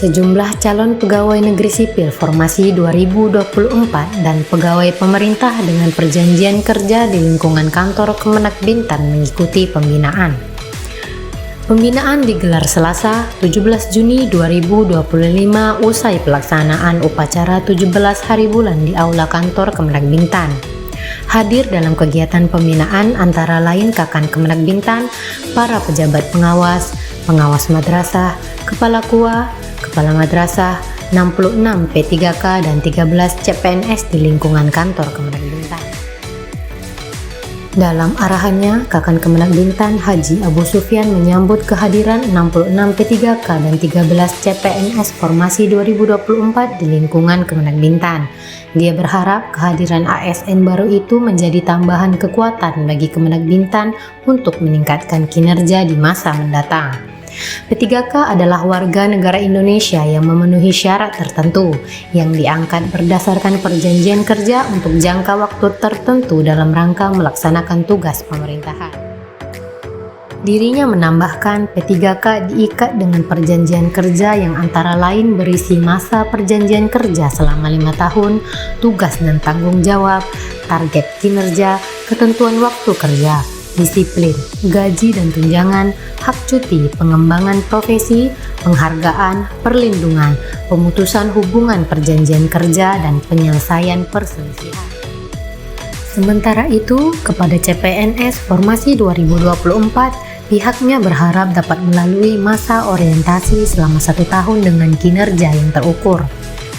Sejumlah calon pegawai negeri sipil formasi 2024 dan pegawai pemerintah dengan perjanjian kerja di lingkungan kantor Kemenak Bintan mengikuti pembinaan. Pembinaan digelar Selasa, 17 Juni 2025 usai pelaksanaan upacara 17 hari bulan di Aula Kantor Kemenak Bintan. Hadir dalam kegiatan pembinaan antara lain Kakan Kemenak Bintan, para pejabat pengawas, pengawas madrasah, kepala KUA, kepala madrasah, 66 P3K dan 13 CPNS di lingkungan kantor Kemenak Bintan. Dalam arahannya, Kakan Kemenak Bintan Haji Abu Sufyan menyambut kehadiran 66 P3K dan 13 CPNS formasi 2024 di lingkungan Kemenak Bintan. Dia berharap kehadiran ASN baru itu menjadi tambahan kekuatan bagi Kemenak Bintan untuk meningkatkan kinerja di masa mendatang. P3K adalah warga negara Indonesia yang memenuhi syarat tertentu yang diangkat berdasarkan perjanjian kerja untuk jangka waktu tertentu dalam rangka melaksanakan tugas pemerintahan. Dirinya menambahkan P3K diikat dengan perjanjian kerja yang antara lain berisi masa perjanjian kerja selama 5 tahun, tugas dan tanggung jawab, target kinerja, ketentuan waktu kerja, disiplin, gaji dan tunjangan, hak cuti, pengembangan profesi, penghargaan, perlindungan, pemutusan hubungan perjanjian kerja, dan penyelesaian perselisihan. Sementara itu, kepada CPNS formasi 2024, pihaknya berharap dapat melalui masa orientasi selama 1 tahun dengan kinerja yang terukur.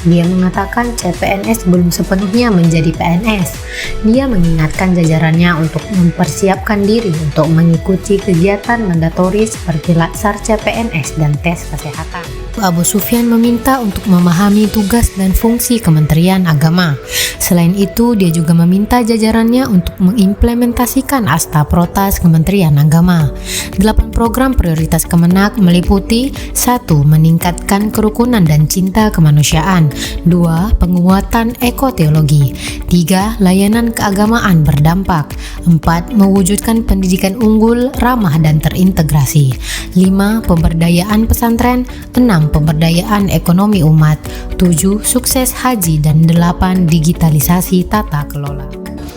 Dia mengatakan CPNS belum sepenuhnya menjadi PNS. Dia mengingatkan jajarannya untuk mempersiapkan diri untuk mengikuti kegiatan mandatoris seperti latsar CPNS dan tes kesehatan. Abu Sufyan meminta untuk memahami tugas dan fungsi Kementerian Agama. Selain itu, dia juga meminta jajarannya untuk mengimplementasikan Asta Protas Kementerian Agama. 8 program prioritas Kemenak meliputi 1. Meningkatkan kerukunan dan cinta kemanusiaan, 2. Penguatan ekoteologi, 3. Layanan keagamaan berdampak, 4. Mewujudkan pendidikan unggul, ramah dan terintegrasi, 5. Pemberdayaan pesantren, 6. Pemberdayaan ekonomi umat, 7. Sukses haji, dan 8. Digitalisasi tata kelola.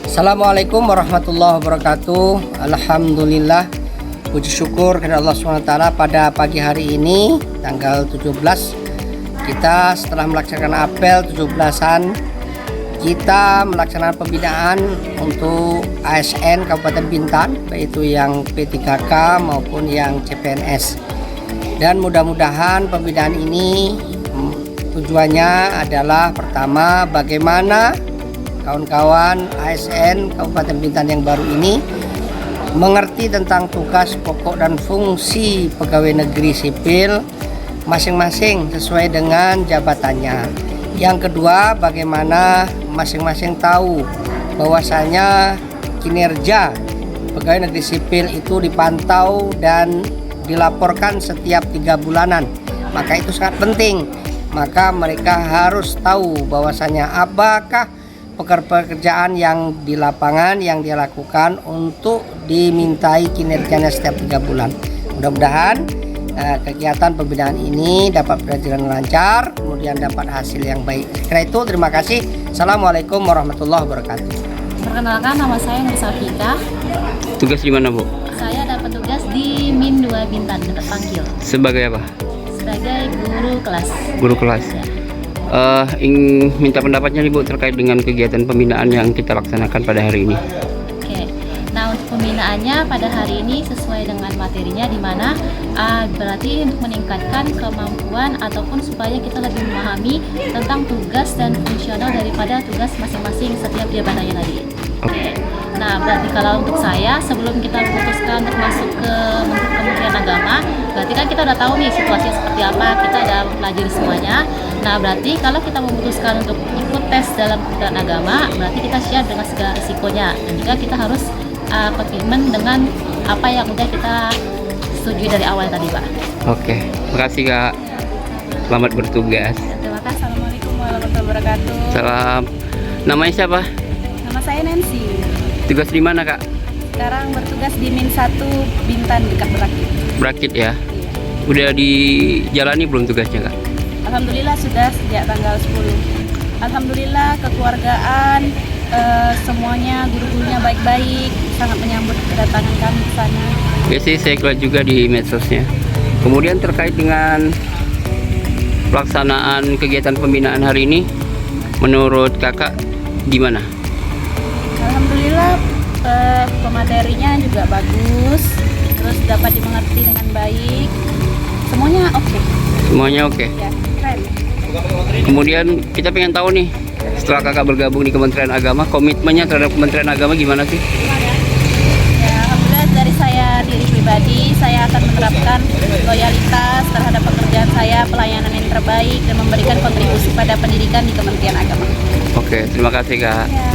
Assalamualaikum warahmatullahi wabarakatuh. Alhamdulillah, puji syukur kepada Allah SWT pada pagi hari ini tanggal 17 kita setelah melaksanakan apel 17-an kita melaksanakan pembinaan untuk ASN Kabupaten Bintan, baik itu yang P3K maupun yang CPNS. Dan mudah-mudahan pembinaan ini tujuannya adalah pertama, bagaimana kawan-kawan ASN Kabupaten Bintan yang baru ini mengerti tentang tugas pokok dan fungsi pegawai negeri sipil masing-masing sesuai dengan jabatannya. Yang kedua, bagaimana masing-masing tahu bahwasanya kinerja pegawai negeri sipil itu dipantau dan dilaporkan setiap 3 bulanan. Maka itu sangat penting. Maka mereka harus tahu bahwasanya apakah pekerjaan yang di lapangan yang dia lakukan untuk dimintai kinerjanya setiap 3 bulan. Mudah-mudahan kegiatan pembinaan ini dapat berjalan lancar, kemudian dapat hasil yang baik. Karena itu terima kasih. Assalamualaikum warahmatullahi wabarakatuh. Perkenalkan, nama saya Nur Safika. Tugas di mana, Bu? Saya dapat tugas di Min 2 Bintan, dekat Pangkil. Sebagai apa? Sebagai guru kelas. Guru kelas. Ya. Ingin minta pendapatnya nih, Bu, terkait dengan kegiatan pembinaan yang kita laksanakan pada hari ini. Oke. Nah, untuk pembinaannya pada hari ini sesuai dengan materinya, di mana berarti untuk meningkatkan kemampuan ataupun supaya kita lebih memahami tentang tugas dan fungsional daripada tugas masing-masing setiap jabatannya tadi. Oke. Nah, berarti kalau untuk saya, sebelum kita memutuskan untuk masuk ke Kementerian Agama, berarti kan kita udah tahu nih situasinya seperti apa, kita udah mempelajari semuanya. Nah, berarti kalau kita memutuskan untuk ikut tes dalam Kementerian Agama, berarti kita siap dengan segala risikonya. Dan juga kita harus komitmen dengan apa yang udah kita setujui dari awal tadi, Pak. Oke, makasih Kak. Selamat bertugas. Terima kasih. Assalamualaikum warahmatullahi wabarakatuh. Salam. Namanya siapa? Nama saya Nancy. Tugas di mana, Kak? Sekarang bertugas di Min 1 Bintan dekat Berakit. Berakit ya. Iya. Udah dijalani belum tugasnya, Kak? Alhamdulillah sudah sejak tanggal 10. Alhamdulillah kekeluargaan, semuanya guru-gurunya baik-baik, sangat menyambut kedatangan kami ke sana. Ya sih, saya lihat juga di medsosnya. Kemudian terkait dengan pelaksanaan kegiatan pembinaan hari ini, menurut kakak gimana? Alhamdulillah pematerinya juga bagus, terus dapat dimengerti dengan baik, semuanya oke. Semuanya oke. Ya, keren. Kemudian kita pengen tahu nih, setelah kakak bergabung di Kementerian Agama, komitmennya terhadap Kementerian Agama gimana sih? Ya, alhamdulillah dari saya diri pribadi, saya akan menerapkan loyalitas terhadap pekerjaan saya, pelayanan yang terbaik, dan memberikan kontribusi pada pendidikan di Kementerian Agama. Oke, terima kasih kak. Ya.